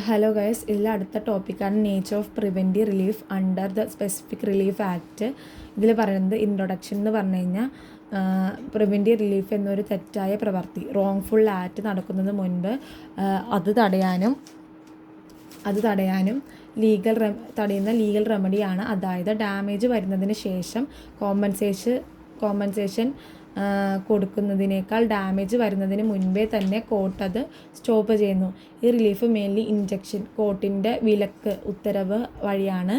Hello guys, ഇതിൽ അടുത്ത ടോപ്പിക്കാണ് nature of preventive relief under the specific relief act. ഇതിൽ പറയുന്നത് ഇൻട്രൊഡക്ഷൻ എന്ന് പറഞ്ഞു കഴിഞ്ഞാൽ പ്രിവെൻറ്റീവ് റിലീഫ് എന്നൊരു തെറ്റായ പ്രവൃത്തി, റോങ്ഫുൾ ആക്ട് നടക്കുന്നതിന് മുൻപ് അത് തടയാനും തടയുന്ന ലീഗൽ റെമഡിയാണ്. അതായത് ഡാമേജ് വരുന്നതിന് ശേഷം കോമ്പൻസേഷൻ കൊടുക്കുന്നതിനേക്കാൾ ഡാമേജ് വരുന്നതിന് മുൻപേ തന്നെ കോർട്ട് അത് സ്റ്റോപ്പ് ചെയ്യുന്നു. ഈ റിലീഫ് മെയിൻലി ഇൻജക്ഷൻ, കോർട്ടിൻ്റെ വിലക്ക് ഉത്തരവ് വഴിയാണ്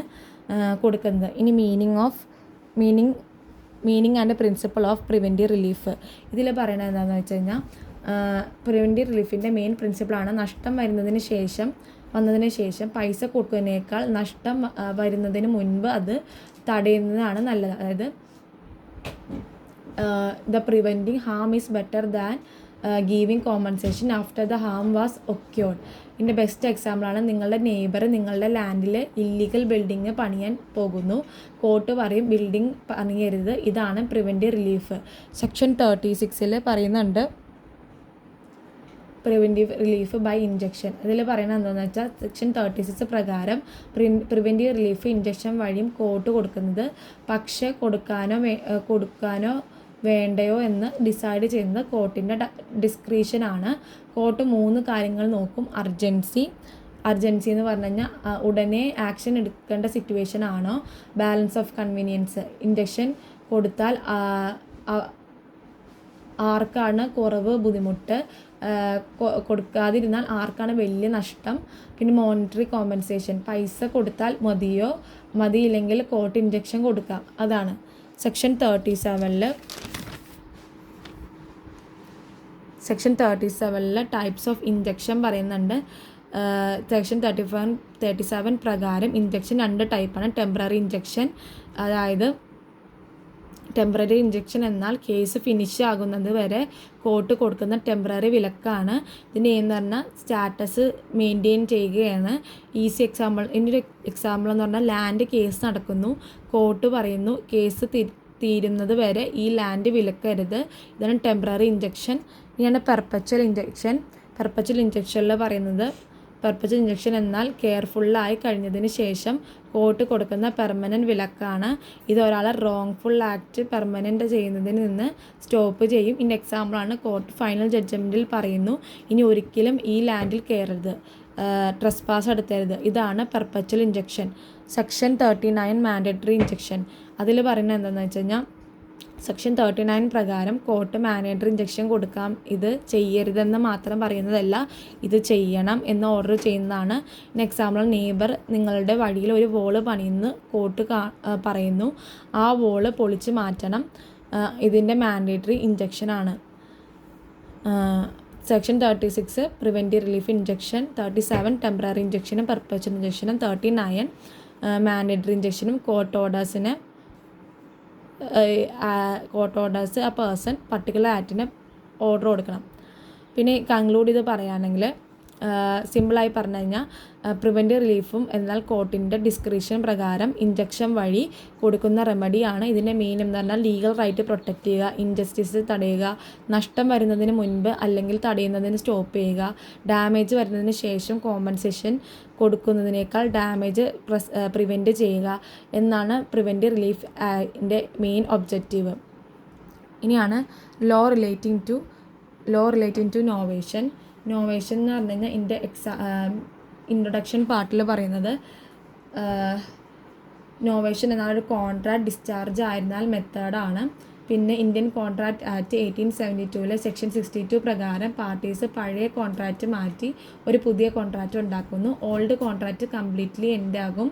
കൊടുക്കുന്നത്. ഇനി meaning and principle of preventive relief. ഇതിൽ പറയുന്നത് എന്താണെന്ന് വെച്ച് കഴിഞ്ഞാൽ പ്രിവെൻറ്റീവ് റിലീഫിൻ്റെ മെയിൻ പ്രിൻസിപ്പിളാണ് നഷ്ടം വന്നതിന് ശേഷം പൈസ കൊടുക്കുന്നതിനേക്കാൾ നഷ്ടം വരുന്നതിന് മുൻപ് അത് തടയുന്നതാണ് നല്ലത്. അതായത് the preventing harm is better than giving compensation after the harm was occurred. ഇതിൻ്റെ ബെസ്റ്റ് എക്സാമ്പിളാണ് നിങ്ങളുടെ നെയ്ബർ നിങ്ങളുടെ ലാൻഡിൽ ഇല്ലീഗൽ ബിൽഡിങ് പണിയാൻ പോകുന്നു. കോർട്ട് പറയും ബിൽഡിംഗ് പണിയരുത്. ഇതാണ് പ്രിവെൻറ്റീവ് റിലീഫ്. സെക്ഷൻ 36 പറയുന്നുണ്ട് പ്രിവെൻറ്റീവ് റിലീഫ് ബൈ ഇൻജക്ഷൻ. ഇതിൽ പറയുന്നത് എന്താണെന്ന് വെച്ചാൽ സെക്ഷൻ 36 പ്രകാരം പ്രിവെൻറ്റീവ് റിലീഫ് ഇൻജക്ഷൻ വഴിയും കോർട്ട് കൊടുക്കുന്നത്. പക്ഷേ കൊടുക്കാനോ വേണ്ടയോ എന്ന് ഡിസൈഡ് ചെയ്യുന്നത് കോർട്ടിൻ്റെ ഡിസ്ക്രിഷനാണ്. കോർട്ട് 3 കാര്യങ്ങൾ നോക്കും. അർജൻസി എന്ന് പറഞ്ഞു കഴിഞ്ഞാൽ ഉടനെ ആക്ഷൻ എടുക്കേണ്ട സിറ്റുവേഷൻ ആണോ, ബാലൻസ് ഓഫ് കൺവീനിയൻസ്, ഇൻജക്ഷൻ കൊടുത്താൽ ആർക്കാണ് കുറവ് ബുദ്ധിമുട്ട്, കൊടുക്കാതിരുന്നാൽ ആർക്കാണ് വലിയ നഷ്ടം, പിന്നെ മോണിറ്ററി കോമ്പൻസേഷൻ, പൈസ കൊടുത്താൽ മതിയില്ലെങ്കിൽ കോർട്ട് ഇൻജക്ഷൻ കൊടുക്കാം. അതാണ് സെക്ഷൻ 37 ടൈപ്സ് ഓഫ് ഇൻജക്ഷൻ പറയുന്നുണ്ട്. സെക്ഷൻ 37 പ്രകാരം ഇൻജക്ഷൻ 2 ടൈപ്പാണ്. ടെമ്പററി ഇൻജക്ഷൻ, അതായത് ടെമ്പററി ഇൻജക്ഷൻ എന്നാൽ കേസ് ഫിനിഷ് ആകുന്നത് വരെ കോർട്ട് കൊടുക്കുന്ന ടെമ്പററി വിലക്കാണ്. ഇതിന് എന്ന് പറഞ്ഞാൽ സ്റ്റാറ്റസ് മെയിൻറ്റെയിൻ ചെയ്യുകയാണ്. ഇതിൻ്റെ ഒരു എക്സാമ്പിൾ എന്ന് പറഞ്ഞാൽ ലാൻഡ് കേസ് നടക്കുന്നു, കോർട്ട് പറയുന്നു കേസ് തീരുന്നത് വരെ ഈ ലാൻഡ് വിലക്കരുത്. ഇതാണ് ടെമ്പററി ഇൻജക്ഷൻ. ഇനിയാണ് പെർപ്പച്വൽ ഇൻജക്ഷനിൽ പറയുന്നത് പെർപ്പച്വൽ ഇൻജക്ഷൻ എന്നാൽ കെയർഫുള്ളായി കഴിഞ്ഞതിന് ശേഷം കോർട്ട് കൊടുക്കുന്ന പെർമനൻറ്റ് വിലക്കാണ്. ഇത് ഒരാളെ റോങ്ഫുൾ ആക്ട് പെർമനൻറ്റ് ചെയ്യുന്നതിൽ നിന്ന് സ്റ്റോപ്പ് ചെയ്യും. ഇതിൻ്റെ എക്സാമ്പിളാണ് കോർട്ട് ഫൈനൽ ജഡ്ജ്മെൻറ്റിൽ പറയുന്നു ഇനി ഒരിക്കലും ഈ ലാൻഡിൽ കയറരുത്, ട്രസ്പാസ് നടത്തരുത്. ഇതാണ് perpetual injection. Section 39 mandatory injection. അതിൽ പറയുന്നത് എന്താണെന്ന് വെച്ച് കഴിഞ്ഞാൽ സെക്ഷൻ 39 പ്രകാരം കോർട്ട് മാൻഡേറ്ററി ഇൻജക്ഷൻ കൊടുക്കാം. ഇത് ചെയ്യരുതെന്ന് മാത്രം പറയുന്നതല്ല, ഇത് ചെയ്യണം എന്ന് ഓർഡർ ചെയ്യുന്നതാണ്. എക്സാമ്പിൾ നെയ്ബർ നിങ്ങളുടെ വഴിയിൽ ഒരു വോള് പണിയുന്നു, കോർട്ട് പറയുന്നു ആ വോള് പൊളിച്ച് മാറ്റണം. ഇതിൻ്റെ മാൻഡേറ്ററി ഇൻജക്ഷനാണ്. Section 36 preventive relief injection, 37 temporary ഇൻജക്ഷനും പെർപ്പച്വൽ ഇൻജക്ഷനും, 39 മാൻഡേറ്ററി ഇൻജക്ഷനും. കോർട്ട് ഓർഡേഴ്സ് ആ പേഴ്സൺ പർട്ടിക്കുലർ ആക്ടിന് ഓർഡർ കൊടുക്കണം. പിന്നെ കൺക്ലൂഡ് ചെയ്ത് പറയുകയാണെങ്കിൽ സിമ്പിളായി പറഞ്ഞു കഴിഞ്ഞാൽ പ്രിവെൻറ്റീവ് റിലീഫും എന്നാൽ കോർട്ടിൻ്റെ ഡിസ്ക്രിഷൻ പ്രകാരം ഇൻജക്ഷൻ വഴി കൊടുക്കുന്ന റെമഡിയാണ്. ഇതിൻ്റെ മെയിൻ എന്ന് പറഞ്ഞാൽ ലീഗൽ റൈറ്റ് പ്രൊട്ടക്റ്റ് ചെയ്യുക, ഇൻജസ്റ്റിസ് തടയുക, നഷ്ടം വരുന്നതിന് മുൻപ് അല്ലെങ്കിൽ തടയുന്നതിന് സ്റ്റോപ്പ് ചെയ്യുക, ഡാമേജ് വരുന്നതിന് ശേഷം കോമ്പൻസേഷൻ കൊടുക്കുന്നതിനേക്കാൾ ഡാമേജ് പ്രിവെൻറ്റ് ചെയ്യുക എന്നാണ് പ്രിവെൻറ്റീവ് റിലീഫിൻ്റെ മെയിൻ ഒബ്ജക്റ്റീവ്. ഇനിയാണ് ലോ റിലേറ്റിംഗ് ടു നോവേഷൻ എന്ന് പറഞ്ഞു കഴിഞ്ഞാൽ ഇതിൻ്റെ ഇൻട്രൊഡക്ഷൻ പാർട്ടിൽ പറയുന്നത് നോവേഷൻ എന്നാൽ ഒരു കോൺട്രാക്ട് ഡിസ്ചാർജ് ആയിരുന്നാൽ മെത്തേഡാണ്. പിന്നെ ഇന്ത്യൻ കോൺട്രാക്ട് ആക്ട് 1872 സെക്ഷൻ 62 പ്രകാരം പാർട്ടീസ് പഴയ കോൺട്രാക്റ്റ് മാറ്റി ഒരു പുതിയ കോൺട്രാക്റ്റ് ഉണ്ടാക്കുന്നു. ഓൾഡ് കോൺട്രാക്റ്റ് കംപ്ലീറ്റ്ലി എൻഡ് ആകും,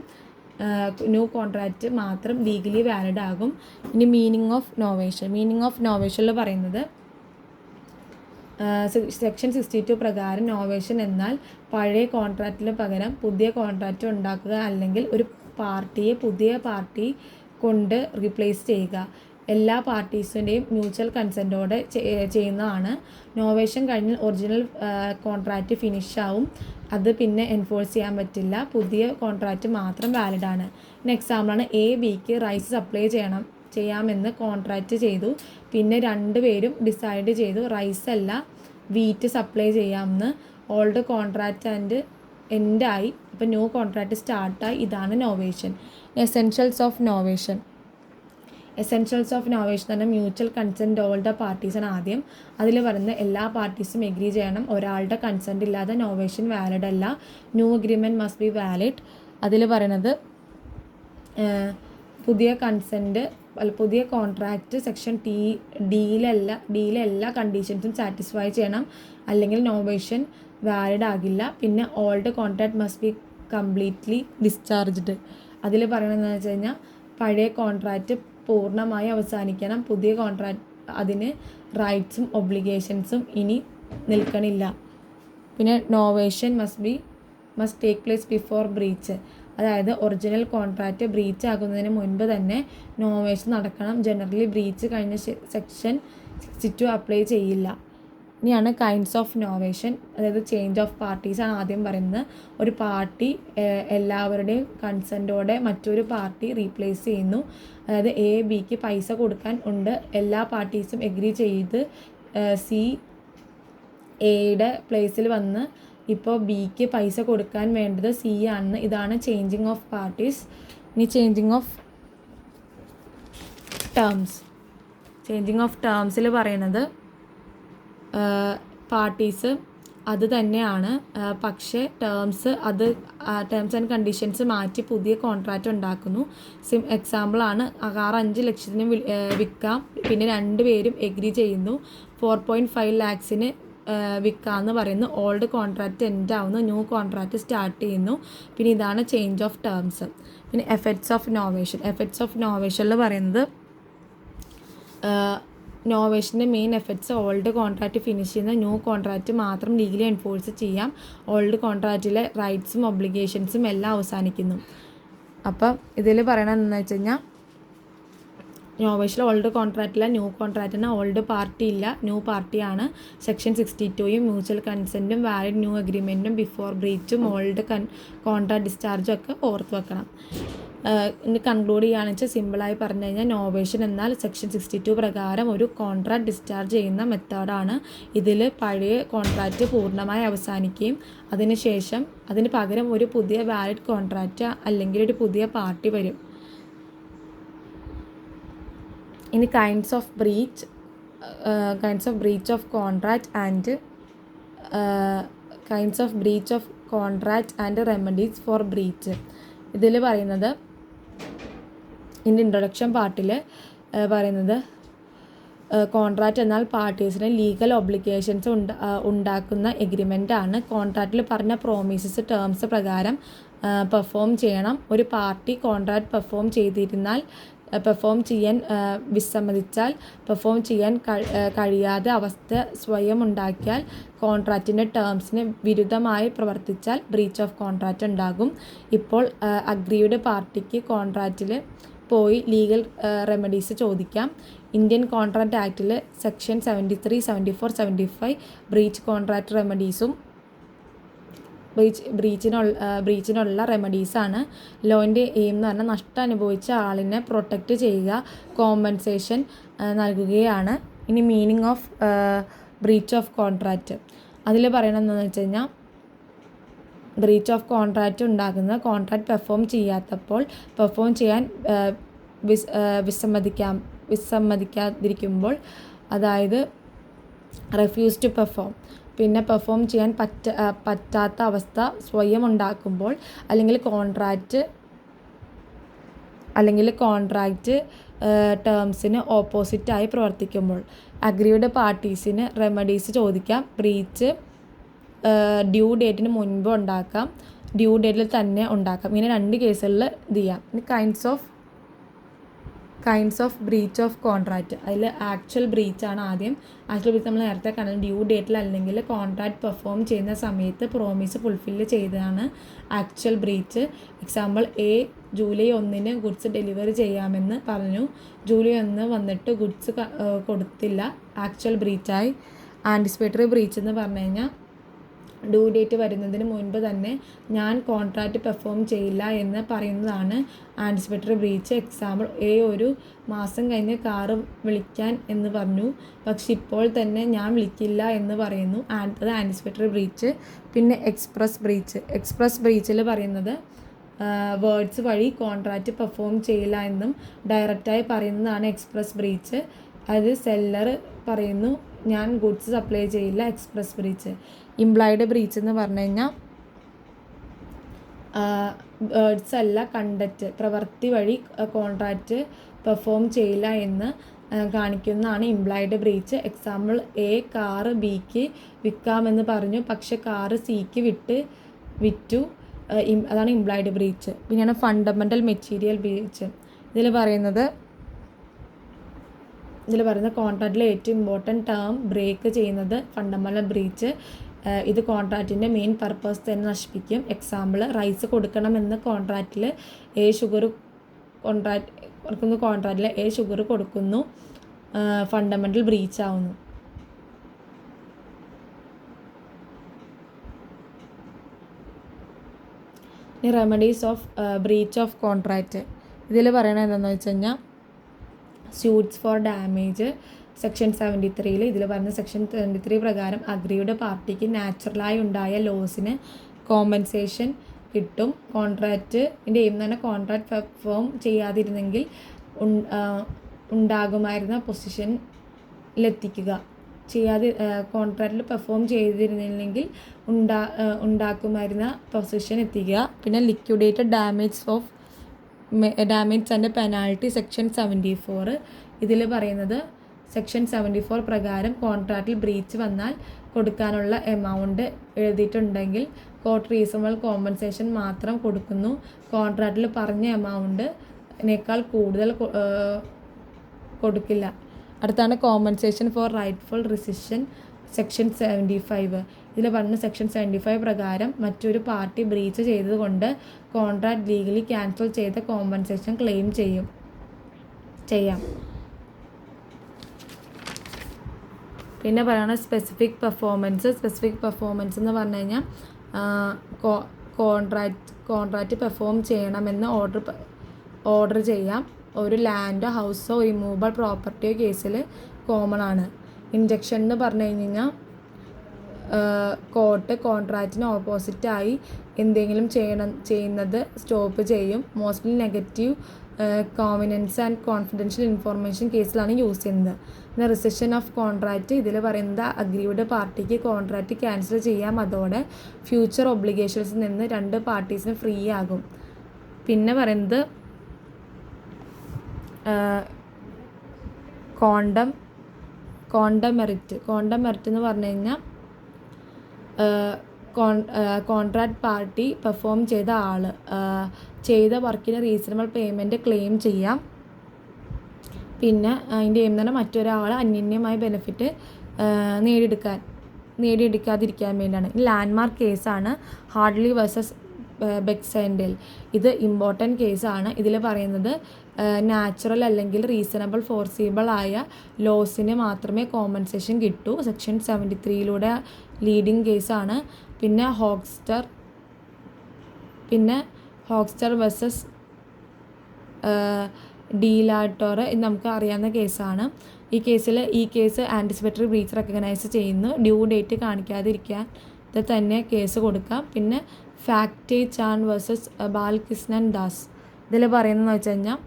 ന്യൂ കോൺട്രാക്റ്റ് മാത്രം ലീഗലി വാലിഡ് ആകും. ഇനി മീനിങ് ഓഫ് നോവേഷനിൽ പറയുന്നത് സെക്ഷൻ 62 പ്രകാരം നോവേഷൻ എന്നാൽ പഴയ കോൺട്രാക്റ്റിന് പകരം പുതിയ കോൺട്രാക്റ്റ് ഉണ്ടാക്കുക അല്ലെങ്കിൽ ഒരു പാർട്ടിയെ പുതിയ പാർട്ടി കൊണ്ട് റീപ്ലേസ് ചെയ്യുക. എല്ലാ പാർട്ടീസിൻ്റെയും മ്യൂച്വൽ കൺസെൻറ്റോടെ ചെയ്യുന്നതാണ്. നോവേഷൻ കഴിഞ്ഞാൽ ഒറിജിനൽ കോൺട്രാക്റ്റ് ഫിനിഷ് ആവും, അത് പിന്നെ എൻഫോഴ്സ് ചെയ്യാൻ പറ്റില്ല, പുതിയ കോൺട്രാക്റ്റ് മാത്രം വാലിഡാണ്. എക്സാമ്പിളാണ് A-Bക്ക് റൈസ് സപ്ലൈ ചെയ്യാമെന്ന് കോൺട്രാക്റ്റ് ചെയ്തു, പിന്നെ 2 പേരും ഡിസൈഡ് ചെയ്തു റൈസ് അല്ല വീറ്റ് സപ്ലൈ ചെയ്യാമെന്ന്. ഓൾഡ് കോൺട്രാക്റ്റ് ആൻഡ് എൻഡായി, ഇപ്പോൾ ന്യൂ കോൺട്രാക്റ്റ് സ്റ്റാർട്ടായി. ഇതാണ് novation. Essentials of novation. Essentials of novation എന്ന് പറഞ്ഞാൽ മ്യൂച്വൽ കൺസെൻറ്റ് ഓൾ ദ പാർട്ടീസാണ് ആദ്യം. അതിൽ പറയുന്നത് എല്ലാ പാർട്ടീസും എഗ്രി ചെയ്യണം. ഒരാളുടെ കൺസെൻറ്റ് ഇല്ലാതെ നോവേഷൻ വാലിഡ് അല്ല. New agreement must be valid. അതിൽ പറയുന്നത് പുതിയ കൺസെൻറ്റ് പുതിയ കോൺട്രാക്റ്റ് സെക്ഷൻ ഡിയിലെ എല്ലാ കണ്ടീഷൻസും സാറ്റിസ്ഫൈ ചെയ്യണം, അല്ലെങ്കിൽ നോവേഷൻ വാലിഡ് ആകില്ല. പിന്നെ old contract must be completely discharged. അതിൽ പറയണതെന്ന് വെച്ച് കഴിഞ്ഞാൽ പഴയ കോൺട്രാക്റ്റ് പൂർണ്ണമായി അവസാനിക്കണം. പുതിയ കോൺട്രാക്റ്റ് അതിന് റൈറ്റ്സും ഒബ്ലിഗേഷൻസും ഇനി നിൽക്കണില്ല. പിന്നെ novation must take place before breach. അതായത് ഒറിജിനൽ കോൺട്രാക്റ്റ് ബ്രീച്ച് ആകുന്നതിന് മുൻപ് തന്നെ നോവേഷൻ നടക്കണം. ജനറലി ബ്രീച്ച് കഴിഞ്ഞ സെക്ഷൻ 62 അപ്ലൈ ചെയ്യില്ല. ഇനിയാണ് കൈൻഡ്സ് ഓഫ് നോവേഷൻ. അതായത് ചേഞ്ച് ഓഫ് പാർട്ടീസാണ് ആദ്യം പറയുന്നത്. ഒരു പാർട്ടി എല്ലാവരുടെയും കൺസെൻറ്റോടെ മറ്റൊരു പാർട്ടി റീപ്ലേസ് ചെയ്യുന്നു. അതായത് എ ബിക്ക് പൈസ കൊടുക്കാൻ ഉണ്ട്, എല്ലാ പാർട്ടീസും എഗ്രി ചെയ്ത് സി എയുടെ പ്ലേസിൽ വന്ന് ഇപ്പോൾ ബിക്ക് പൈസ കൊടുക്കാൻ വേണ്ടത് സി ആണ്. ഇതാണ് ചേഞ്ചിങ് ഓഫ് പാർട്ടീസ്. ഇനി changing of terms. Changing of ടേംസിൽ പറയുന്നത് പാർട്ടീസ് അത് തന്നെയാണ്, പക്ഷേ ടേംസ് ആൻഡ് കണ്ടീഷൻസ് മാറ്റി പുതിയ കോൺട്രാക്റ്റ് ഉണ്ടാക്കുന്നു. എക്സാമ്പിളാണ് കാർ 5 ലക്ഷത്തിന് വിൽക്കാം, പിന്നെ 2 പേരും എഗ്രി ചെയ്യുന്നു. 4.5 lakhsന് വിൽക്കാമെന്ന് പറയുന്നു. ഓൾഡ് കോൺട്രാക്റ്റ് എൻഡ് ആവുന്നു, ന്യൂ കോൺട്രാക്റ്റ് സ്റ്റാർട്ട് ചെയ്യുന്നു. പിന്നെ ഇതാണ് ചേഞ്ച് ഓഫ് ടേംസ്. പിന്നെ effects of novation. Effects of നോവേഷനിൽ പറയുന്നത് നോവേഷൻ്റെ main effects old contract finish ചെയ്യുന്ന ന്യൂ കോൺട്രാക്റ്റ് മാത്രം ലീഗലി എൻഫോഴ്സ് ചെയ്യാം. ഓൾഡ് കോൺട്രാക്റ്റിലെ റൈറ്റ്സും ഒബ്ലിഗേഷൻസും എല്ലാം അവസാനിക്കുന്നു. അപ്പം ഇതിൽ പറയണതെന്ന് വെച്ച് കഴിഞ്ഞാൽ നോവേഷൻ ഓൾഡ് കോൺട്രാക്റ്റില്ല, ന്യൂ കോൺട്രാക്റ്റിന് ഓൾഡ് പാർട്ടി ഇല്ല, ന്യൂ പാർട്ടിയാണ്. സെക്ഷൻ 62യും മ്യൂച്വൽ കൺസെൻറ്റും വാലിഡ് ന്യൂ അഗ്രിമെൻറ്റും ബിഫോർ ബ്രീച്ചും ഓൾഡ് കോൺട്രാക്ട് ഡിസ്ചാർജും ഒക്കെ ഓർത്ത് വെക്കണം. ഇനി കൺക്ലൂഡ് ചെയ്യുകയാണെന്ന് വെച്ചാൽ സിമ്പിളായി പറഞ്ഞു കഴിഞ്ഞാൽ നോവേഷൻ എന്നാൽ സെക്ഷൻ 62 പ്രകാരം ഒരു കോൺട്രാക്ട് ഡിസ്ചാർജ് ചെയ്യുന്ന മെത്തേഡാണ്. ഇതിൽ പഴയ കോൺട്രാക്റ്റ് പൂർണ്ണമായി അവസാനിക്കുകയും അതിന് പകരം ഒരു പുതിയ വാലിഡ് കോൺട്രാക്റ്റ് അല്ലെങ്കിൽ ഒരു പുതിയ പാർട്ടി വരും. ഇനി kinds of breach of contract and remedies for breach. ഇതിൽ പറയുന്നത് ഇതിൻ്റെ ഇൻട്രൊഡക്ഷൻ പാർട്ടിൽ പറയുന്നത് കോൺട്രാക്റ്റ് എന്നാൽ പാർട്ടീസിന് ലീഗൽ ഒബ്ലിഗേഷൻസ് ഉണ്ടാക്കുന്ന എഗ്രിമെൻ്റ് ആണ്. കോൺട്രാക്റ്റിൽ പറഞ്ഞ പ്രോമിസസ് ടേംസ് പ്രകാരം പെർഫോം ചെയ്യണം. ഒരു പാർട്ടി കോൺട്രാക്റ്റ് പെർഫോം ചെയ്യാൻ വിസമ്മതിച്ചാൽ, പെർഫോം ചെയ്യാൻ കഴിയാതെ അവസ്ഥ സ്വയം ഉണ്ടാക്കിയാൽ, കോൺട്രാക്റ്റിൻ്റെ ടേംസിന് വിരുദ്ധമായി പ്രവർത്തിച്ചാൽ ബ്രീച്ച് ഓഫ് കോൺട്രാക്റ്റ് ഉണ്ടാകും. ഇപ്പോൾ അഗ്രീഡ് പാർട്ടിക്ക് കോൺട്രാക്റ്റിൽ പോയി ലീഗൽ റെമഡീസ് ചോദിക്കാം. ഇന്ത്യൻ കോൺട്രാക്റ്റ് ആക്റ്റിൽ സെക്ഷൻ 73, 74, 75 ബ്രീച്ച് കോൺട്രാക്റ്റ് റെമഡീസും ബ്രീച്ചിനുള്ള റെമഡീസാണ്. ലോൻ്റെ എയിം എന്ന് പറഞ്ഞാൽ നഷ്ടം അനുഭവിച്ച ആളിനെ പ്രൊട്ടക്റ്റ് ചെയ്യുക, കോമ്പൻസേഷൻ നൽകുകയാണ്. ഇനി meaning of breach of contract. അതിൽ പറയണമെന്ന് വെച്ച് കഴിഞ്ഞാൽ ബ്രീച്ച് ഓഫ് കോൺട്രാക്റ്റ് ഉണ്ടാകുന്ന കോൺട്രാക്റ്റ് പെർഫോം ചെയ്യാൻ വിസമ്മതിക്കാതിരിക്കുമ്പോൾ, അതായത് റെഫ്യൂസ് ടു പെർഫോം, പിന്നെ പെർഫോം ചെയ്യാൻ പറ്റാത്ത അവസ്ഥ സ്വയം ഉണ്ടാക്കുമ്പോൾ, അല്ലെങ്കിൽ കോൺട്രാക്റ്റ് ടേംസിന് ഓപ്പോസിറ്റായി പ്രവർത്തിക്കുമ്പോൾ. അഗ്രീഡ് പാർട്ടീസിന് റെമഡീസ് ചോദിക്കാം. ബ്രീച്ച് ഡ്യൂ ഡേറ്റിന് മുൻപ് ഉണ്ടാക്കാം, ഡ്യൂ ഡേറ്റിൽ തന്നെ ഉണ്ടാക്കാം. ഇങ്ങനെ 2 കേസുകളിൽ ഇത് ചെയ്യാം. ഇനി kinds of breach of contract. അതിൽ ആക്ച്വൽ ബ്രീച്ചാണ് ആദ്യം. ആക്ച്വൽ ബ്രീച്ച് നമ്മൾ നേരത്തെ കണ്ടത് ഡ്യൂ ഡേറ്റിൽ അല്ലെങ്കിൽ കോൺട്രാക്റ്റ് പെർഫോം ചെയ്യുന്ന സമയത്ത് പ്രോമിസ് ഫുൾഫില്ല് ചെയ്തതാണ് actual breach. Example A July 1 goods delivery ചെയ്യാമെന്ന് പറഞ്ഞു, ജൂലൈ 1 വന്നിട്ട് ഗുഡ്സ് കൊടുത്തില്ല, ആക്ച്വൽ ബ്രീച്ചായി. ആൻറ്റിസിപ്പേറ്ററി ബ്രീച്ച് എന്ന് പറഞ്ഞു കഴിഞ്ഞാൽ ഡ്യൂ ഡേറ്റ് വരുന്നതിന് മുൻപ് തന്നെ ഞാൻ കോൺട്രാക്റ്റ് പെർഫോം ചെയ്യില്ല എന്ന് പറയുന്നതാണ് ആൻറ്റിസിപ്പേറ്ററി ബ്രീച്ച്. എക്സാമ്പിൾ, ഒരു മാസം കഴിഞ്ഞ് കാറ് വിളിക്കാൻ എന്ന് പറഞ്ഞു, പക്ഷെ ഇപ്പോൾ തന്നെ ഞാൻ വിളിക്കില്ല എന്ന് പറയുന്നു. അത് ആൻറ്റിസിപ്പേറ്ററി ബ്രീച്ച്. പിന്നെ എക്സ്പ്രസ് ബ്രീച്ചിൽ പറയുന്നത് വേർഡ്സ് വഴി കോൺട്രാക്റ്റ് പെർഫോം ചെയ്യില്ല എന്നും ഡയറക്റ്റായി പറയുന്നതാണ് എക്സ്പ്രസ് ബ്രീച്ച്. അത് സെല്ലർ പറയുന്നു ഞാൻ ഗുഡ്സ് സപ്ലൈ ചെയ്യില്ല, എക്സ്പ്രസ് ബ്രീച്ച്. ഇംപ്ലൈഡ് ബ്രീച്ച് എന്ന് പറഞ്ഞു കഴിഞ്ഞാൽ വേർഡ്സ് അല്ല കണ്ടക്റ്റ്, പ്രവൃത്തി വഴി കോൺട്രാക്റ്റ് പെർഫോം ചെയ്യില്ല എന്ന് കാണിക്കുന്നതാണ് ഇംപ്ലൈഡ് ബ്രീച്ച്. എക്സാമ്പിൾ, കാറ് ബിക്ക് വിൽക്കാമെന്ന് പറഞ്ഞു, പക്ഷെ കാറ് സിക്ക് വിറ്റു. അതാണ് ഇംപ്ലൈഡ് ബ്രീച്ച്. പിന്നെയാണ് ഫണ്ടമെൻ്റൽ മെറ്റീരിയൽ ബ്രീച്ച്. ഇതിൽ പറയുന്നത് കോൺട്രാക്റ്റിലെ ഏറ്റവും ഇമ്പോർട്ടൻറ്റ് ടേം ബ്രേക്ക് ചെയ്യുന്നത് ഫണ്ടമെൻ്റൽ ബ്രീച്ച്. ഇത് കോൺട്രാക്റ്റിൻ്റെ മെയിൻ പർപ്പസ് തന്നെ നശിപ്പിക്കും. എക്സാമ്പിൾ, റൈസ് കൊടുക്കണമെന്ന് കോൺട്രാക്റ്റിൽ ഷുഗർ കൊടുക്കുന്നു, ഫണ്ടമെൻ്റൽ ബ്രീച്ച് ആവുന്നു. Remedies of breach of contract. ഇതിൽ പറയണത് എന്താണെന്ന് വെച്ച് കഴിഞ്ഞാൽ സ്യൂട്ട്സ് ഫോർ ഡാമേജ് സെക്ഷൻ 73 ഇതിൽ പറഞ്ഞ സെക്ഷൻ 73 പ്രകാരം അഗ്രീഡ് പാർട്ടിക്ക് നാച്ചുറലായി ഉണ്ടായ ലോസിന് കോമ്പൻസേഷൻ കിട്ടും. കോൺട്രാക്റ്റിൻ്റെ എയിം തന്നെ കോൺട്രാക്റ്റ് പെർഫോം ചെയ്യാതിരുന്നെങ്കിൽ ഉണ്ടാകുമായിരുന്ന പൊസിഷനിലെത്തിക്കുക. കോൺട്രാക്റ്റിൽ പെർഫോം ചെയ്തിരുന്നില്ലെങ്കിൽ ഉണ്ടാക്കുമായിരുന്ന പൊസിഷൻ എത്തിക്കുക. പിന്നെ liquidated damage and penalty section 74 ഇതിൽ പറയുന്നത് സെക്ഷൻ 74 പ്രകാരം കോൺട്രാക്റ്റിൽ ബ്രീച്ച് വന്നാൽ കൊടുക്കാനുള്ള എമൗണ്ട് എഴുതിയിട്ടുണ്ടെങ്കിൽ കോർട്ട് റീസണബിൾ കോമ്പൻസേഷൻ മാത്രം കൊടുക്കുന്നു. കോൺട്രാക്റ്റിൽ പറഞ്ഞ എമൗണ്ടിനേക്കാൾ കൂടുതൽ കൊടുക്കില്ല. അടുത്താണ് compensation for rightful recession section 75. ഇതിൽ പറഞ്ഞ സെക്ഷൻ 75 പ്രകാരം മറ്റൊരു പാർട്ടി ബ്രീച്ച് ചെയ്തതുകൊണ്ട് കോൺട്രാക്റ്റ് ലീഗലി ക്യാൻസൽ ചെയ്ത കോമ്പൻസേഷൻ ക്ലെയിം ചെയ്യാം. പിന്നെ പറയുന്നത് സ്പെസിഫിക് പെർഫോമൻസ് എന്ന് പറഞ്ഞു കഴിഞ്ഞാൽ കോൺട്രാക്റ്റ് പെർഫോം ചെയ്യണമെന്ന് ഓർഡർ ചെയ്യാം. ഒരു ലാൻഡോ ഹൗസോ റിമൂവബിൾ പ്രോപ്പർട്ടിയോ കേസിൽ കോമൺ ആണ്. ഇൻജക്ഷൻ എന്ന് പറഞ്ഞു കഴിഞ്ഞാൽ കോർട്ട് കോൺട്രാക്റ്റിന് ഓപ്പോസിറ്റായി എന്തെങ്കിലും ചെയ്യുന്നത് സ്റ്റോപ്പ് ചെയ്യും. Mostly negative covenants and confidential information കേസിലാണ് യൂസ് ചെയ്യുന്നത്. പിന്നെ റിസഷൻ ഓഫ് കോൺട്രാക്റ്റ് ഇതിൽ പറയുന്നത് അഗ്രീഡ് പാർട്ടിക്ക് കോൺട്രാക്റ്റ് ക്യാൻസൽ ചെയ്യാം. അതോടെ ഫ്യൂച്ചർ ഒബ്ലിഗേഷൻസിൽ നിന്ന് രണ്ട് പാർട്ടീസിന് ഫ്രീ ആകും. പിന്നെ പറയുന്നത് കോണ്ടം മെറിറ്റ് എന്ന് പറഞ്ഞു കഴിഞ്ഞാൽ കോൺട്രാക്ട് പാർട്ടി പെർഫോം ചെയ്ത വർക്കിന് റീസണബിൾ പേയ്മെൻറ്റ് ക്ലെയിം ചെയ്യാം. പിന്നെ അതിൻ്റെ എയിം തന്നെ മറ്റൊരാൾ അന്യന്യമായ ബെനിഫിറ്റ് നേടിയെടുക്കാതിരിക്കാൻ വേണ്ടിയാണ്. ലാൻഡ്മാർക്ക് കേസാണ് ഹാർഡ്ലി വേഴ്സസ് ബെക്സെൻഡൽ. ഇത് ഇമ്പോർട്ടൻറ്റ് കേസാണ്. ഇതിൽ പറയുന്നത് നാച്ചുറൽ അല്ലെങ്കിൽ റീസണബിൾ ഫോർസിബിൾ ആയ ലോസിന് മാത്രമേ കോമ്പൻസേഷൻ കിട്ടൂ. സെക്ഷൻ 73 ലീഡിങ് കേസാണ്. പിന്നെ ഹോക്സ്റ്റർ വേഴ്സസ് ഡീലാട്ടോർ ഇത് നമുക്ക് അറിയാവുന്ന കേസാണ്. ഈ കേസ് ആൻറ്റിസിപ്പേറ്ററി ബ്രീച്ച് റെക്കഗ്നൈസ് ചെയ്യുന്നു. ഡ്യൂ ഡേറ്റ് കാണിക്കാതിരിക്കാതെ തന്നെ കേസ് കൊടുക്കാം. പിന്നെ ഫാക്ടേ ചാൻ വേഴ്സസ് ബാലകൃഷ്ണൻ ദാസ് ഇതിൽ പറയുന്നതെന്ന് വെച്ച് കഴിഞ്ഞാൽ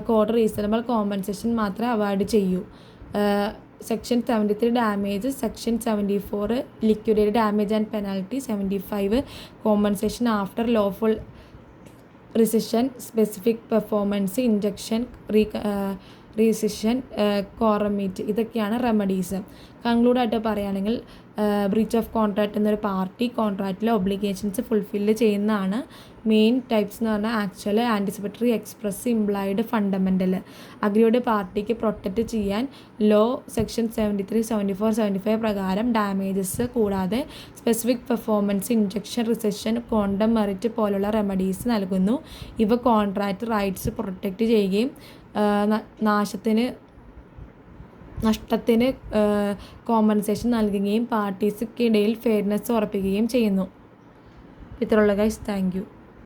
കോർട്ട് റീസണബിൾ കോമ്പൻസേഷൻ മാത്രമേ അവോയ്ഡ് ചെയ്യൂ. Section 73 damage, section 74 liquidated damage and penalty, 75 compensation after lawful rescission, specific performance, injection, rescission, കോറമീറ്റ് ഇതൊക്കെയാണ് റെമഡീസ്. കൺക്ലൂഡായിട്ട് പറയുകയാണെങ്കിൽ ബ്രീച്ച് ഓഫ് കോൺട്രാക്റ്റ് എന്നൊരു പാർട്ടി കോൺട്രാക്റ്റിലെ ഒബ്ലിഗേഷൻസ് ഫുൾഫില്ല് ചെയ്യുന്നതാണ്. മെയിൻ ടൈപ്സ് എന്ന് പറഞ്ഞാൽ actual, anticipatory, express, implied, fundamental. Agreed പാർട്ടിക്ക് പ്രൊട്ടക്റ്റ് ചെയ്യാൻ ലോ സെക്ഷൻ 73, 74, 75 പ്രകാരം ഡാമേജസ് കൂടാതെ specific performance, injection, recession, condom merit പോലുള്ള റെമഡീസ് നൽകുന്നു. ഇവ കോൺട്രാക്റ്റ് റൈറ്റ്സ് പ്രൊട്ടക്റ്റ് ചെയ്യുകയും നഷ്ടത്തിന് കോമ്പൻസേഷൻ നൽകുകയും പാർട്ടീസിക്കിടയിൽ ഫെയർനെസ് ഉറപ്പിക്കുകയും ചെയ്യുന്നു. ഇത്രയുള്ള ഗൈസ്, താങ്ക് യു.